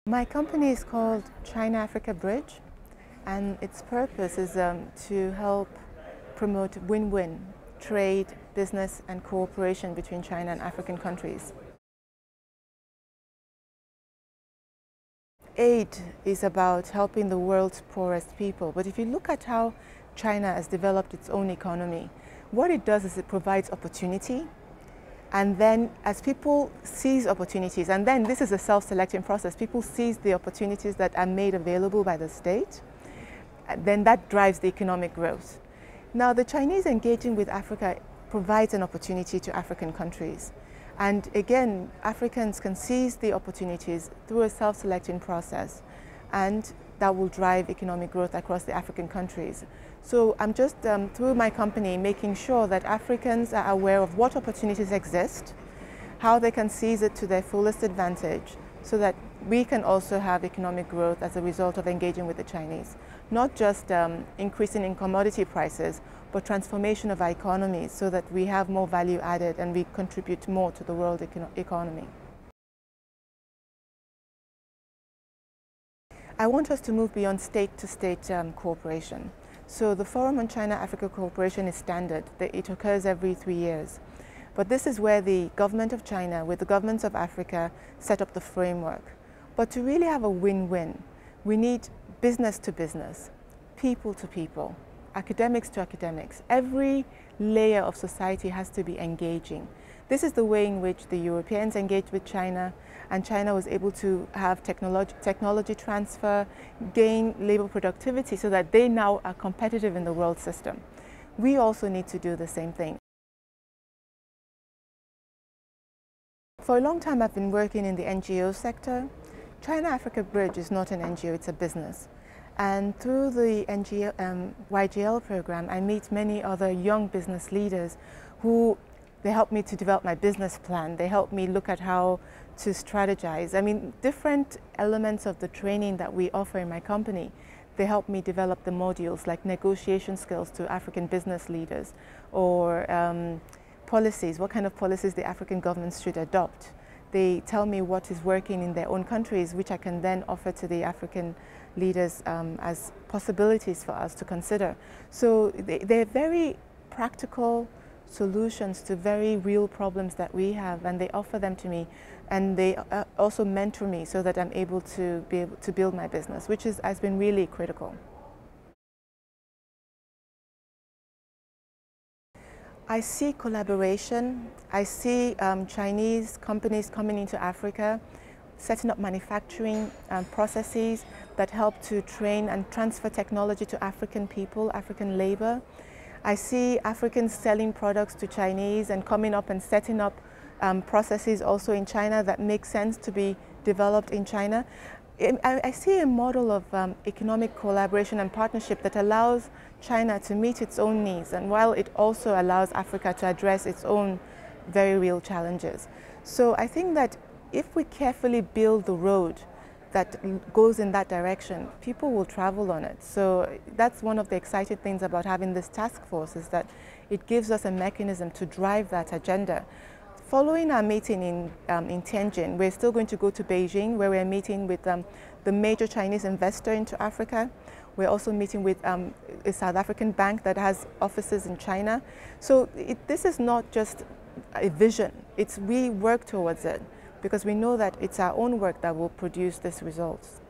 My company is called China-Africa Bridge, and its purpose is to help promote win-win trade, business and cooperation between China and African countries. Aid is about helping the world's poorest people, but if you look at how China has developed its own economy, what it does is it provides opportunity. And then as people seize opportunities, and then this is a self-selecting process, people seize the opportunities that are made available by the state, then that drives the economic growth. Now the Chinese engaging with Africa provides an opportunity to African countries. And again, Africans can seize the opportunities through a self-selecting process, and that will drive economic growth across the African countries. So I'm just, through my company, making sure that Africans are aware of what opportunities exist, how they can seize it to their fullest advantage, so that we can also have economic growth as a result of engaging with the Chinese. Not just increasing in commodity prices, but transformation of our economies so that we have more value added and we contribute more to the world economy. I want us to move beyond state-to-state cooperation. So the Forum on China-Africa Cooperation is standard. It occurs every 3 years. But this is where the government of China with the governments of Africa set up the framework. But to really have a win-win, we need business to business, people to people, academics to academics. Every layer of society has to be engaging. This is the way in which the Europeans engaged with China, and China was able to have technology transfer, gain labor productivity so that they now are competitive in the world system. We also need to do the same thing. For a long time I've been working in the NGO sector. China-Africa Bridge is not an NGO, it's a business. And through the YGL program, I meet many other young business leaders who they help me to develop my business plan. They help me look at how to strategize. I mean, different elements of the training that we offer in my company, they help me develop the modules like negotiation skills to African business leaders, or policies, what kind of policies the African governments should adopt. They tell me what is working in their own countries, which I can then offer to the African leaders as possibilities for us to consider. So they're very practical solutions to very real problems that we have, and they offer them to me, and they also mentor me so that I'm able to build my business, which has been really critical. I see collaboration. I see Chinese companies coming into Africa, setting up manufacturing processes that help to train and transfer technology to African people, African labor. I see Africans selling products to Chinese and coming up and setting up processes also in China that make sense to be developed in China. I see a model of economic collaboration and partnership that allows China to meet its own needs, and while it also allows Africa to address its own very real challenges. So I think that if we carefully build the road that goes in that direction, people will travel on it. So that's one of the exciting things about having this task force, is that it gives us a mechanism to drive that agenda. Following our meeting in Tianjin, we're still going to go to Beijing, where we're meeting with the major Chinese investor into Africa. We're also meeting with a South African bank that has offices in China. So this is not just a vision, we work towards it, because we know that it's our own work that will produce these results.